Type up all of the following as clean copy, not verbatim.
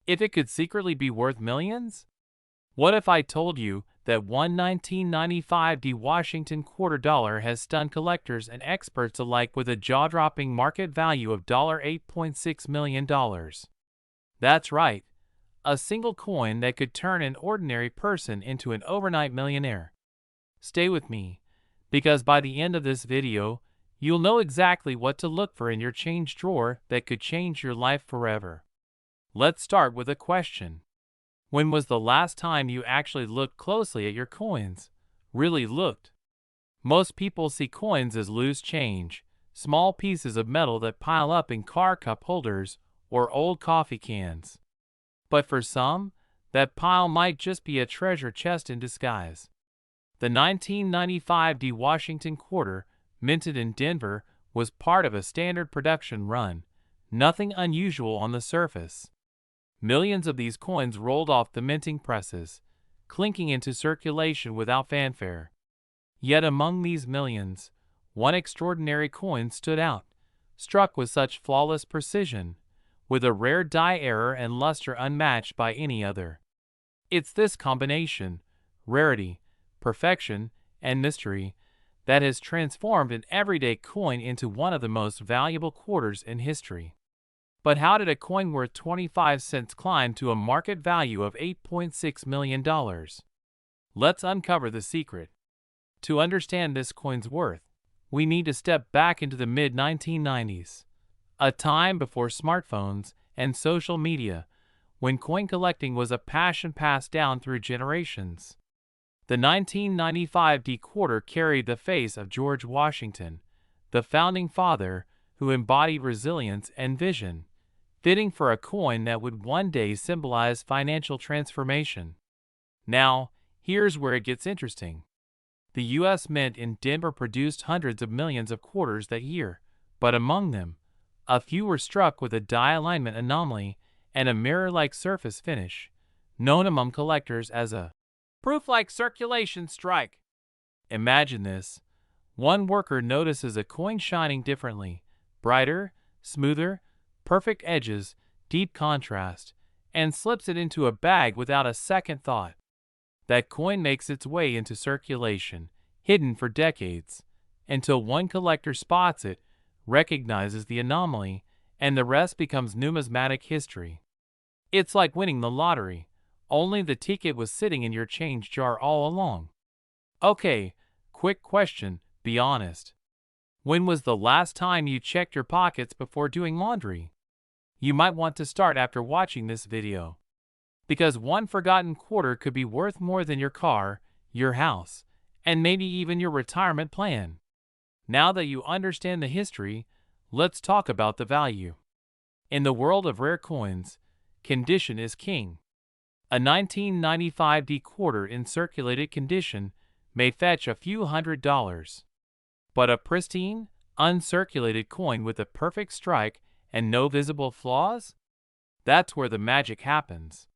if it could secretly be worth millions? What if I told you that one 1995 Washington quarter dollar has stunned collectors and experts alike with a jaw-dropping market value of $8.6 million? That's right, a single coin that could turn an ordinary person into an overnight millionaire. Stay with me, because by the end of this video, you'll know exactly what to look for in your change drawer that could change your life forever. Let's start with a question. When was the last time you actually looked closely at your coins? Really looked? Most people see coins as loose change, small pieces of metal that pile up in car cup holders or old coffee cans. But for some, that pile might just be a treasure chest in disguise. The 1995 Washington quarter, minted in Denver, was part of a standard production run, nothing unusual on the surface. Millions of these coins rolled off the minting presses, clinking into circulation without fanfare. Yet among these millions, one extraordinary coin stood out, struck with such flawless precision, with a rare die error and luster unmatched by any other. It's this combination, rarity, perfection, and mystery, that has transformed an everyday coin into one of the most valuable quarters in history. But how did a coin worth 25 cents climb to a market value of $8.6 million? Let's uncover the secret. To understand this coin's worth, we need to step back into the mid-1990s, a time before smartphones and social media, when coin collecting was a passion passed down through generations. The 1995 quarter carried the face of George Washington, the founding father who embodied resilience and vision, fitting for a coin that would one day symbolize financial transformation. Now, here's where it gets interesting. The U.S. Mint in Denver produced hundreds of millions of quarters that year, but among them, a few were struck with a die alignment anomaly and a mirror-like surface finish, known among collectors as a proof-like circulation strike. Imagine this. One worker notices a coin shining differently, brighter, smoother, perfect edges, deep contrast, and slips it into a bag without a second thought. That coin makes its way into circulation, hidden for decades, until one collector spots it, recognizes the anomaly, and the rest becomes numismatic history. It's like winning the lottery, only the ticket was sitting in your change jar all along. Okay, quick question, be honest. When was the last time you checked your pockets before doing laundry? You might want to start after watching this video, because one forgotten quarter could be worth more than your car, your house, and maybe even your retirement plan. Now that you understand the history, let's talk about the value. In the world of rare coins, condition is king. A 1995 quarter in circulated condition may fetch a few $100s. But a pristine, uncirculated coin with a perfect strike and no visible flaws? That's where the magic happens.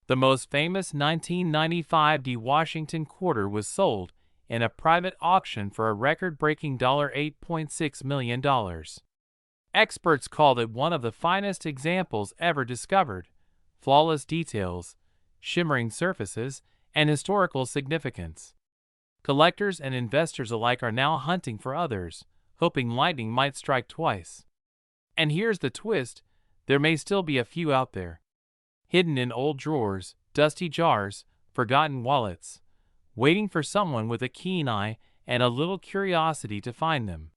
The most famous 1995 Washington quarter was sold in a private auction for a record-breaking $8.6 million. Experts called it one of the finest examples ever discovered. Flawless details, shimmering surfaces, and historical significance. Collectors and investors alike are now hunting for others, hoping lightning might strike twice. And here's the twist, there may still be a few out there, hidden in old drawers, dusty jars, forgotten wallets, waiting for someone with a keen eye and a little curiosity to find them.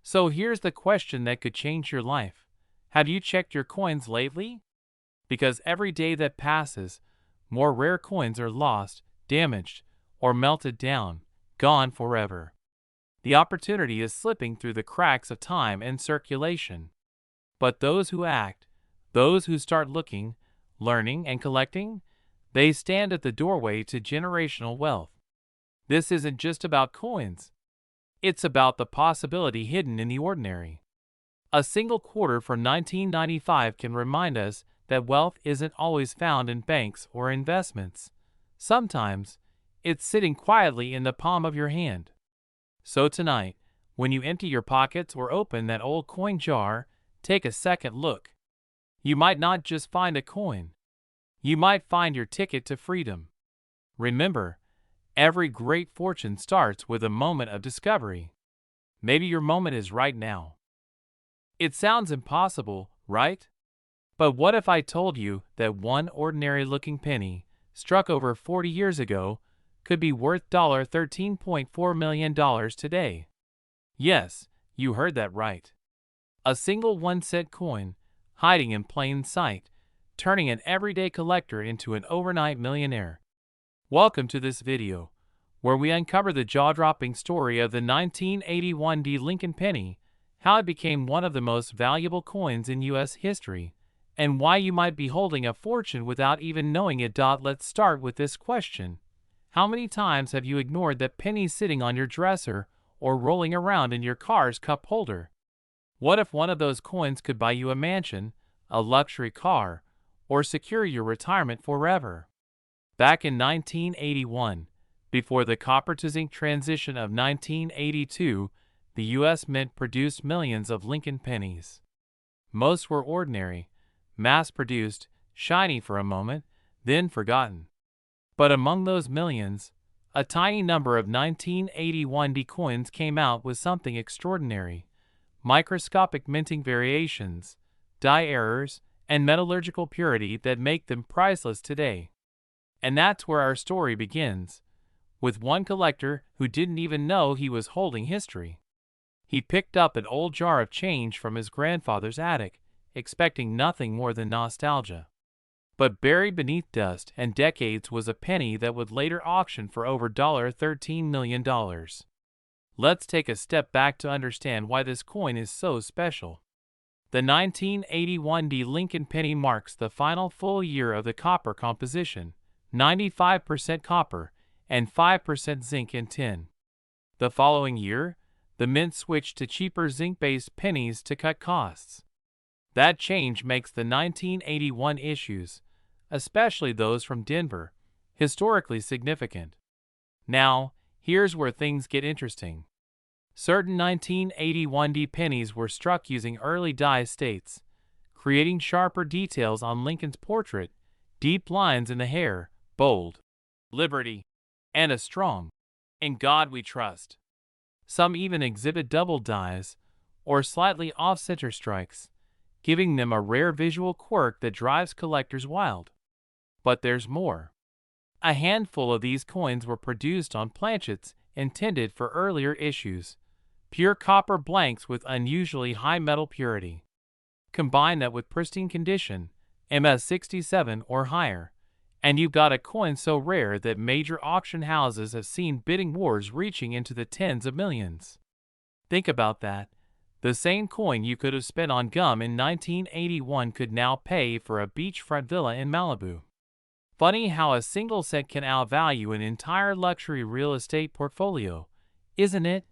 So here's the question that could change your life. Have you checked your coins lately? Because every day that passes, more rare coins are lost, damaged, or melted down, gone forever. The opportunity is slipping through the cracks of time and circulation. But those who act, those who start looking, learning, and collecting, they stand at the doorway to generational wealth. This isn't just about coins. It's about the possibility hidden in the ordinary. A single quarter from 1995 can remind us that wealth isn't always found in banks or investments. Sometimes, it's sitting quietly in the palm of your hand. So tonight, when you empty your pockets or open that old coin jar, take a second look. You might not just find a coin. you might find your ticket to freedom. Remember, every great fortune starts with a moment of discovery. Maybe your moment is right now. It sounds impossible, right? But what if I told you that one ordinary-looking penny, struck over 40 years ago, could be worth $13.4 million today? Yes, you heard that right. A single 1-cent coin, hiding in plain sight, turning an everyday collector into an overnight millionaire. Welcome to this video, where we uncover the jaw-dropping story of the 1981 Lincoln penny, how it became one of the most valuable coins in U.S. history, and why you might be holding a fortune without even knowing it. Let's start with this question. How many times have you ignored that penny sitting on your dresser or rolling around in your car's cup holder? What if one of those coins could buy you a mansion, a luxury car, or secure your retirement forever? Back in 1981, before the copper-to-zinc transition of 1982, the U.S. Mint produced millions of Lincoln pennies. Most were ordinary, mass-produced, shiny for a moment, then forgotten. But among those millions, a tiny number of 1981 coins came out with something extraordinary: microscopic minting variations, die errors, and metallurgical purity that make them priceless today. And that's where our story begins, with one collector who didn't even know he was holding history. He picked up an old jar of change from his grandfather's attic, expecting nothing more than nostalgia. But buried beneath dust and decades was a penny that would later auction for over $13 million. Let's take a step back to understand why this coin is so special. The 1981 Lincoln penny marks the final full year of the copper composition, 95% copper and 5% zinc and tin. The following year, the mint switched to cheaper zinc-based pennies to cut costs. That change makes the 1981 issues, especially those from Denver, historically significant. Now, here's where things get interesting. Certain 1981 pennies were struck using early die states, creating sharper details on Lincoln's portrait, deep lines in the hair, bold, liberty, and a strong, "In God we trust." Some even exhibit double dies, or slightly off-center strikes, giving them a rare visual quirk that drives collectors wild. But there's more. A handful of these coins were produced on planchets intended for earlier issues, pure copper blanks with unusually high metal purity. Combine that with pristine condition, MS67 or higher, and you've got a coin so rare that major auction houses have seen bidding wars reaching into the tens of millions. Think about that. The same coin you could have spent on gum in 1981 could now pay for a beachfront villa in Malibu. Funny how a single cent can outvalue an entire luxury real estate portfolio, isn't it?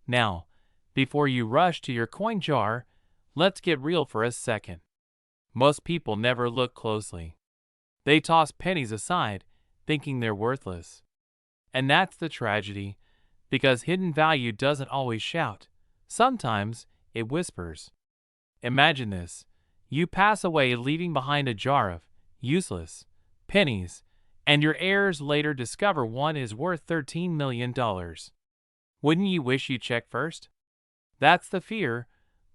Now, before you rush to your coin jar, let's get real for a second. Most people never look closely. They toss pennies aside, thinking they're worthless. And that's the tragedy, because hidden value doesn't always shout. Sometimes it whispers. Imagine this. You pass away leaving behind a jar of useless pennies, and your heirs later discover one is worth $13 million. Wouldn't you wish you checked first? That's the fear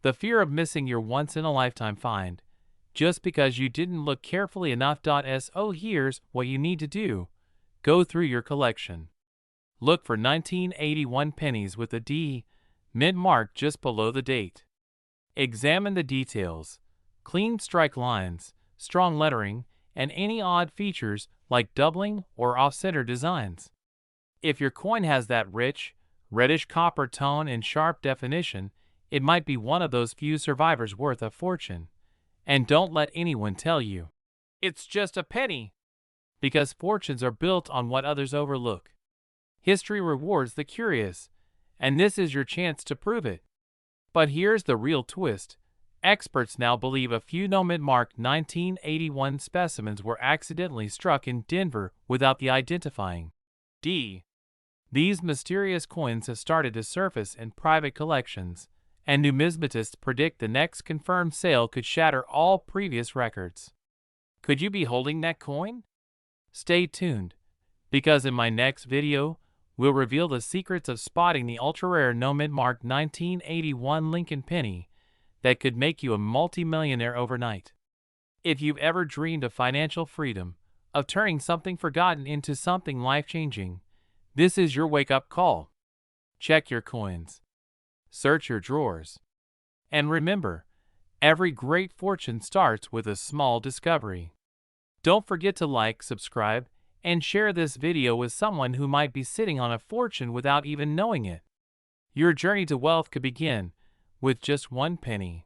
of missing your once-in-a-lifetime find, just because you didn't look carefully enough. So here's what you need to do. Go through your collection. Look for 1981 pennies with a D mint mark just below the date. Examine the details: clean strike lines, strong lettering, and any odd features like doubling or off-center designs. If your coin has that rich, reddish copper tone and sharp definition, it might be one of those few survivors worth a fortune. And don't let anyone tell you it's just a penny, because fortunes are built on what others overlook. History rewards the curious, and this is your chance to prove it. But here's the real twist. Experts now believe a few no-mint-marked 1981 specimens were accidentally struck in Denver without the identifying D. These mysterious coins have started to surface in private collections, and numismatists predict the next confirmed sale could shatter all previous records. Could you be holding that coin? Stay tuned, because in my next video, we'll reveal the secrets of spotting the ultra-rare no-mid-marked 1981 Lincoln penny that could make you a multi-millionaire overnight. If you've ever dreamed of financial freedom, of turning something forgotten into something life-changing, this is your wake-up call. Check your coins. Search your drawers. And remember, every great fortune starts with a small discovery. Don't forget to like, subscribe, and share this video with someone who might be sitting on a fortune without even knowing it. Your journey to wealth could begin with just one penny.